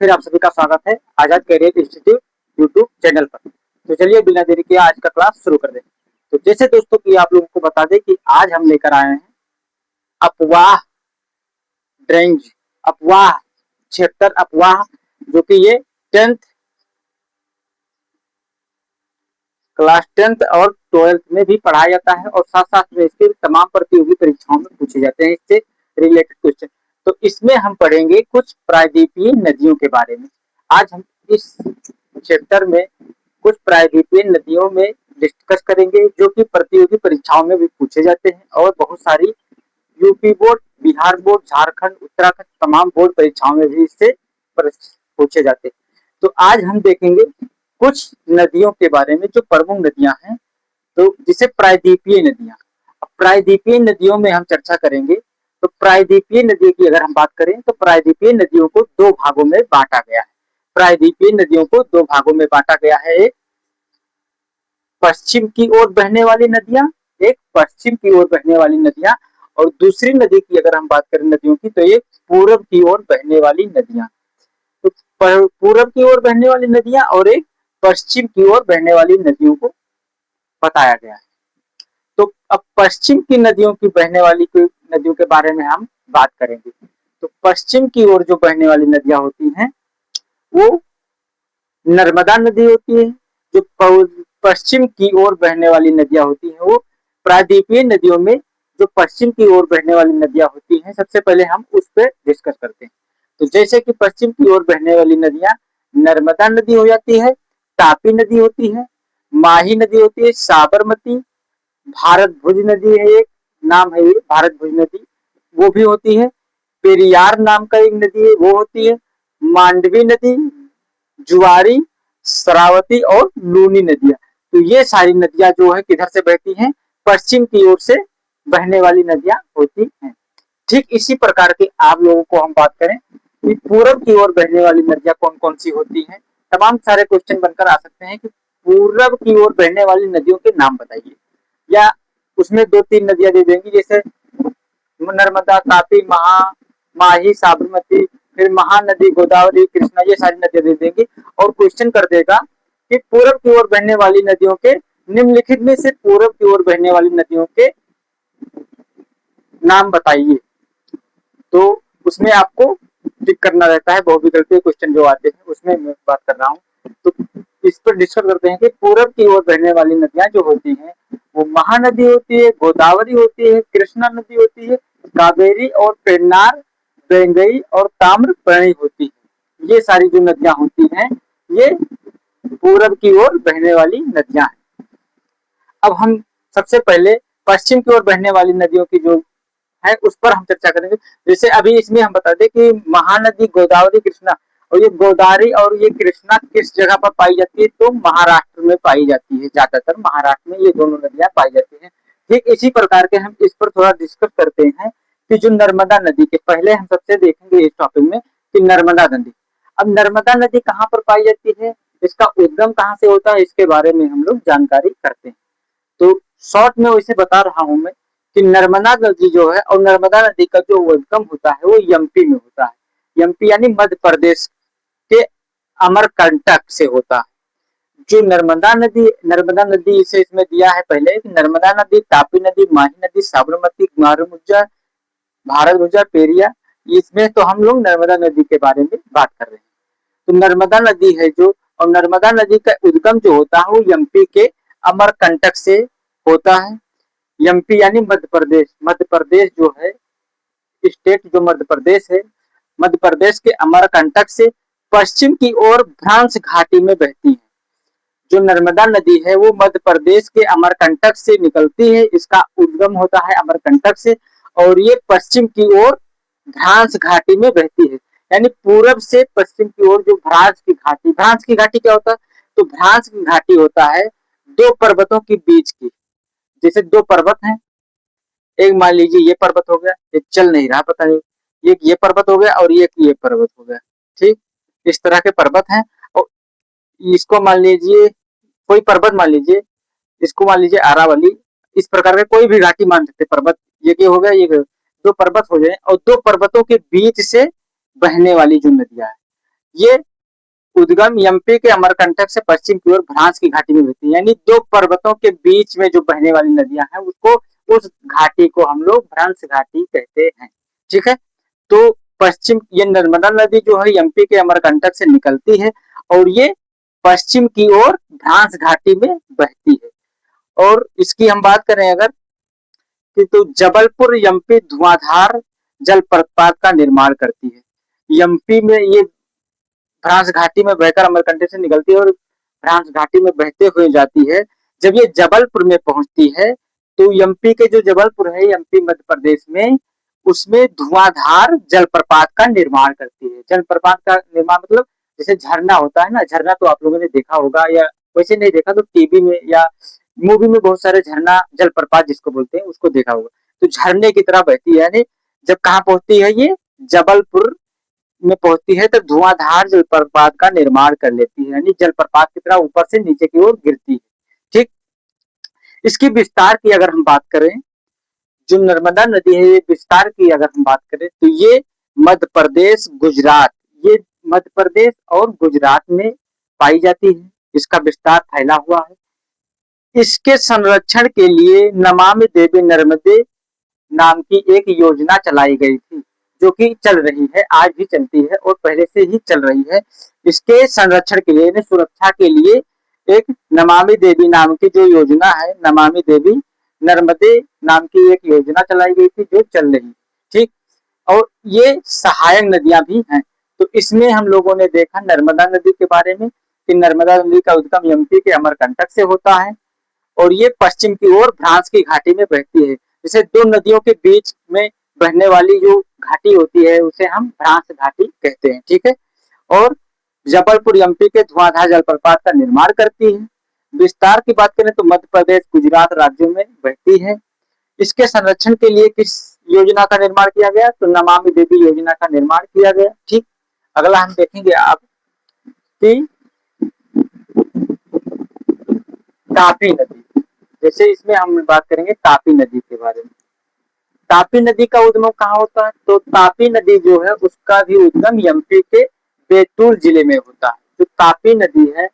फिर आप सभी का स्वागत है आजाद कैरियर इंस्टीट्यूट यूट्यूब चैनल पर। तो चलिए बिना देरी के आज का क्लास शुरू कर दें। तो जैसे दोस्तों कि आप लोगों को बता दें कि आज हम लेकर आए हैं अफवाह ड्रेंज अफवाह चैप्टर अफवाह, जो कि ये 10th क्लास 10th और 12th में भी पढ़ाया जाता है और साथ साथ में इसके तमाम प्रतियोगी परीक्षाओं में पूछे जाते हैं इससे रिलेटेड क्वेश्चन। तो इसमें हम पढ़ेंगे कुछ प्रायद्वीपीय नदियों के बारे में। आज हम इस चैप्टर में कुछ प्रायद्वीपीय नदियों में डिस्कस करेंगे जो कि प्रतियोगी परीक्षाओं में भी पूछे जाते हैं और बहुत सारी UP board, Bihar board, Jharkhand, Uttarakhand तमाम बोर्ड परीक्षाओं में भी इससे पूछे जाते हैं। तो आज हम देखेंगे कुछ नदियों के बारे में जो प्रमुख नदियां हैं, तो जिसे प्रायद्वीपीय नदियां। अब प्रायद्वीपीय नदियों में हम चर्चा करेंगे। तो प्रायद्वीपीय नदी की अगर हम बात करें तो प्रायद्वीपीय नदियों को दो भागों में बांटा गया है। प्रायद्वीपीय नदियों को दो भागों में बांटा गया है। एक पश्चिम की ओर बहने वाली नदियां, एक पश्चिम की ओर बहने वाली नदियां, और दूसरी नदी की अगर हम बात करें नदियों की तो एक पूरब की ओर बहने वाली नदियां। तो पूरब की ओर बहने वाली नदियां और एक पश्चिम की ओर बहने वाली नदियों को बताया गया है। तो अब पश्चिम की नदियों की बहने वाली नदियों के बारे में हम बात करेंगे। तो पश्चिम की ओर जो बहने वाली नदियां होती हैं वो नर्मदा नदी होती है। जो पश्चिम की ओर बहने वाली नदियां होती हैं वो प्रायद्वीपीय नदियों में जो पश्चिम की ओर बहने वाली नदियां होती हैं, सबसे पहले हम उस पर डिस्कस करते हैं। तो जैसे कि पश्चिम की ओर बहने वाली नदियां नर्मदा नदी हो जाती है, तापी नदी होती है, माही नदी होती है, साबरमती, भारत भुज नदी है, एक नाम है ये भारत भुज नदी, वो भी होती है। पेरियार नाम का एक नदी है वो होती है। मांडवी नदी, जुआरी, शरावती और लूनी नदियां। तो ये सारी नदियां जो है किधर से बहती हैं? पश्चिम की ओर से बहने वाली नदियां होती हैं। ठीक इसी प्रकार के आप लोगों को हम बात करें कि पूरब की ओर बहने वाली नदियां कौन कौन सी होती हैं। तमाम सारे क्वेश्चन बनकर आ सकते हैं कि पूरब की ओर बहने वाली नदियों के नाम बताइए, या उसमें दो तीन नदियां दे देंगी जैसे नर्मदा, तापी, माही, साबरमती, फिर महानदी, गोदावरी, कृष्णा, ये सारी नदियां दे देंगी और क्वेश्चन कर देगा कि पूरब की ओर बहने वाली नदियों के निम्नलिखित में से पूरब की ओर बहने वाली नदियों के नाम बताइए। तो उसमें आपको टिक करना रहता है, बहुविकल्पीय क्वेश्चन जो आते हैं उसमें मैं बात कर रहा हूँ। तो इस पर डिस्कस करते हैं कि पूरब की ओर बहने वाली नदियां जो होती हैं वो महानदी होती है, गोदावरी होती है, कृष्णा नदी होती है, कावेरी और पेन्नार, वेंगई और ताम्रपर्णी होती है। ये सारी जो नदियां होती हैं ये पूरब की ओर बहने वाली नदियां हैं। अब हम सबसे पहले पश्चिम की ओर बहने वाली नदियों की जो है उस पर हम चर्चा करेंगे। जैसे अभी इसमें हम बता दें कि महानदी, गोदावरी, कृष्णा, और ये गोदावरी और ये कृष्णा किस जगह पर पाई जाती है? तो महाराष्ट्र में पाई जाती है। ज्यादातर महाराष्ट्र में ये दोनों नदियां पाई जाती हैं। ठीक इसी प्रकार के हम इस पर थोड़ा डिस्कस करते हैं कि जो नर्मदा नदी के पहले हम सबसे देखेंगे इस टॉपिक में कि नर्मदा नदी। अब नर्मदा नदी कहाँ पर पाई जाती है, इसका उद्गम कहाँ से होता है, इसके बारे में हम लोग जानकारी करते हैं। तो शॉर्ट में वैसे बता रहा हूं मैं कि नर्मदा नदी जो है और नर्मदा नदी का जो उद्गम होता है वो एमपी में होता है। एमपी यानी मध्य प्रदेश के अमरकंटक से होता है। जो नर्मदा नदी इसे इसमें दिया है पहले कि नर्मदा नदी, तापी नदी, माही नदी, साबरमती, मारूमुज्जा, भारत भुजा, पेरिया, इसमें तो हम लोग नर्मदा नदी के बारे में बात कर रहे हैं। तो नर्मदा नदी है जो, और नर्मदा नदी का उद्गम जो होता है वो एमपी के अमरकंटक से होता है। एमपी यानी मध्य प्रदेश। मध्य प्रदेश जो है स्टेट, जो मध्य प्रदेश है, मध्य प्रदेश के अमरकंटक से पश्चिम की ओर भ्रांस घाटी में बहती है। जो नर्मदा नदी है वो मध्य प्रदेश के अमरकंटक से निकलती है, इसका उद्गम होता है अमरकंटक से, और ये पश्चिम की ओर भ्रांस घाटी में बहती है। यानी पूरब से पश्चिम की ओर जो भ्रांस की घाटी क्या होता है? तो भ्रांस की घाटी होता है दो पर्वतों के बीच की। जैसे दो पर्वत हैं, एक मान लीजिए ये पर्वत हो गया, ये चल नहीं रहा पता नहीं, ये पर्वत हो गया और ये पर्वत हो गया। ठीक इस तरह के पर्वत हैं। और इसको मान लीजिए कोई पर्वत मान लीजिए, इसको मान लीजिए अरावली, इस प्रकार के कोई भी घाटी मान सकते पर्वत। ये हो गया, ये दो पर्वत हो जाए और दो पर्वतों के बीच से बहने वाली जो नदियां है ये उद्गम एमपी के अमरकंटक से पश्चिम की ओर भ्रांस की घाटी में बहती है। यानी दो पर्वतों के बीच में जो बहने वाली नदियां हैं उसको, उस घाटी को हम लोग भ्रांस घाटी कहते हैं। ठीक है, तो पश्चिम, ये नर्मदा नदी जो है एमपी के अमरकंटक से निकलती है और ये पश्चिम की ओर भ्रांस घाटी में बहती है। और इसकी हम बात करें अगर कि, तो जबलपुर एमपी धुआंधार जलप्रपात का निर्माण करती है। एमपी में ये भ्रांस घाटी में बहकर अमरकंटक से निकलती है और भ्रांस घाटी में बहते हुए जाती है। जब ये जबलपुर में पहुंचती है तो एमपी के जो जबलपुर है एमपी मध्य प्रदेश में, उसमें धुआंधार जलप्रपात का निर्माण करती है। जलप्रपात का निर्माण मतलब जैसे झरना होता है ना, झरना तो आप लोगों ने देखा होगा, या वैसे नहीं देखा तो टीवी में या मूवी में बहुत सारे झरना, जलप्रपात जिसको बोलते हैं उसको देखा होगा। तो झरने की तरह बहती है। यानी जब कहाँ पहुंचती है ये जबलपुर में पहुंचती है तो धुआंधार जलप्रपात का निर्माण कर लेती है। यानी जलप्रपात की तरह ऊपर से नीचे की ओर गिरती है। ठीक, इसकी विस्तार की अगर हम बात करें, जो नर्मदा नदी है ये विस्तार की अगर हम बात करें तो ये मध्य प्रदेश, गुजरात, ये मध्य प्रदेश और गुजरात में पाई जाती है। इसका विस्तार फैला हुआ है। इसके संरक्षण के लिए नमामि देवी नर्मदे नाम की एक योजना चलाई गई थी, जो कि चल रही है, आज भी चलती है और पहले से ही चल रही है। इसके संरक्षण के लिए, सुरक्षा के लिए एक नमामि देवी नाम की जो योजना है, नमामि देवी नर्मदे नाम की एक योजना चलाई गई थी जो चल रही है। ठीक, और ये सहायक नदियां भी हैं। तो इसमें हम लोगों ने देखा नर्मदा नदी के बारे में कि नर्मदा नदी का उद्गम एमपी के अमरकंटक से होता है और ये पश्चिम की ओर भ्रांस की घाटी में बहती है। जैसे दो नदियों के बीच में बहने वाली जो घाटी होती है उसे हम भ्रांस घाटी कहते हैं। ठीक है, और जबलपुर एमपी के धुआंधार जलप्रपात का निर्माण करती है। विस्तार की बात करें तो मध्य प्रदेश, गुजरात राज्यों में बहती है। इसके संरक्षण के लिए किस योजना का निर्माण किया गया, तो नमामि देवी योजना का निर्माण किया गया। ठीक, अगला हम देखेंगे आप कि तापी नदी, जैसे इसमें हम बात करेंगे तापी नदी के बारे में। तापी नदी का उद्गम कहाँ होता है, तो तापी नदी जो है उसका भी उद्गम एमपी के बैतूल जिले में होता है। जो तापी नदी है,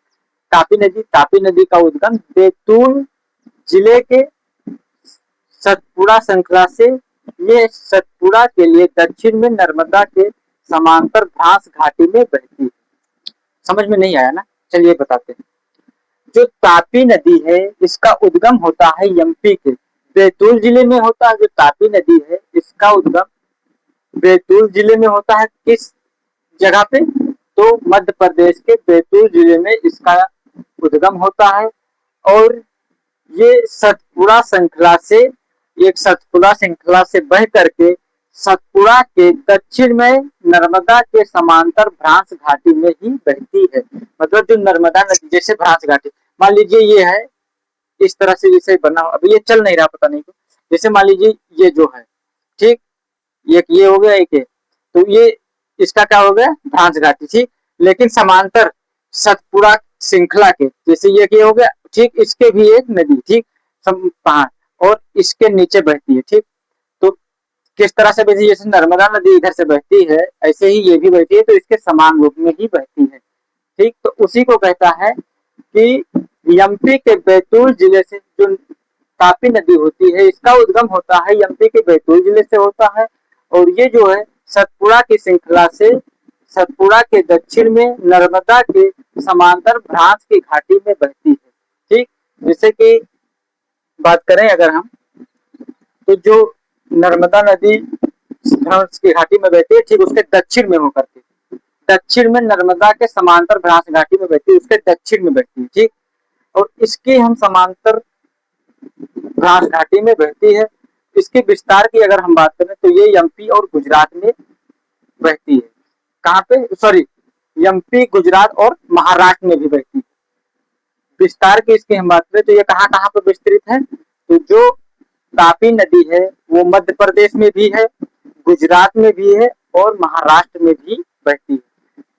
तापी नदी का उद्गम बैतूल जिले के सतपुड़ा श्रृंखला से, ये सतपुड़ा के लिए दक्षिण में नर्मदा के समांतर भ्रांस घाटी में बहती है। समझ में नहीं आया ना, चलिए बताते हैं। जो तापी नदी है इसका उद्गम होता है एमपी के बैतूल जिले में होता है। जो तापी नदी है इसका उद्गम बैतूल जिले में होता है। किस जगह पे, तो मध्य प्रदेश के बैतूल जिले में इसका उद्गम होता है। और ये सतपुड़ा श्रृंखला से बह करके सतपुड़ा के दक्षिण में नर्मदा के समांतर भ्रांस घाटी में ही बहती है। मतलब जो नर्मदा नदी, जैसे भ्रांस घाटी मान लीजिए ये है, इस तरह से जैसे बना, अभी ये चल नहीं रहा पता नहीं क्यों। जैसे मान लीजिए ये जो है, ठीक, एक ये हो गया, एक है, तो ये इसका क्या हो गया, भ्रांस घाटी। ठीक, लेकिन समांतर सतपुड़ा श्रृंखला के, जैसे ये हो गया, ठीक, इसके भी एक नदी, ठीक, पहाड़ और इसके नीचे बहती है। ठीक, तो किस तरह से बहती है, जैसे नर्मदा नदी इधर से बहती है ऐसे ही ये भी बहती है, तो इसके समान रूप में ही बहती है। ठीक, तो उसी को कहता है कि एमपी के बैतूल जिले से जो तापी नदी होती है इसका उद्गम होता है एमपी के बैतूल जिले से होता है। और ये जो है सतपुड़ा की श्रृंखला से सतपुड़ा के दक्षिण में नर्मदा के समांतर भ्रांस की घाटी में बहती है। ठीक, जैसे कि बात करें अगर हम, तो जो नर्मदा नदी भ्रांस की घाटी में बहती है, ठीक उसके दक्षिण में होकर के, दक्षिण में नर्मदा के समांतर भ्रांस घाटी में बहती है, उसके दक्षिण में बहती है। ठीक, और इसकी हम समांतर भ्रांस घाटी में बहती है। इसके विस्तार की अगर हम बात करें तो ये एमपी और गुजरात में बहती है। कहाँ पे, सॉरी, एमपी, गुजरात और महाराष्ट्र में भी बहती है। विस्तार की इसकी हम बात करें तो ये कहाँ कहाँ पर विस्तृत है, तो जो तापी नदी है वो मध्य प्रदेश में भी है, गुजरात में भी है और महाराष्ट्र में भी बहती है।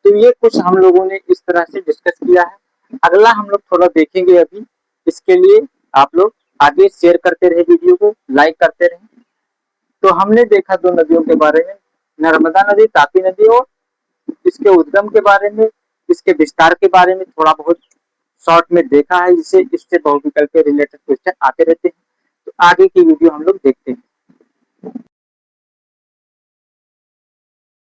तो ये कुछ हम लोगों ने इस तरह से डिस्कस किया है। अगला हम लोग थोड़ा देखेंगे अभी, इसके लिए आप लोग आगे शेयर करते रहे, वीडियो को लाइक करते रहे। तो हमने देखा दो नदियों के बारे में, नर्मदा नदी, तापी नदी और इसके उद्गम के बारे में, इसके विस्तार के बारे में थोड़ा बहुत शॉर्ट में देखा है, इससे बहुविकल्पीय रिलेटेड क्वेश्चन आते रहते हैं। तो आगे की वीडियो हम लोग देखते हैं।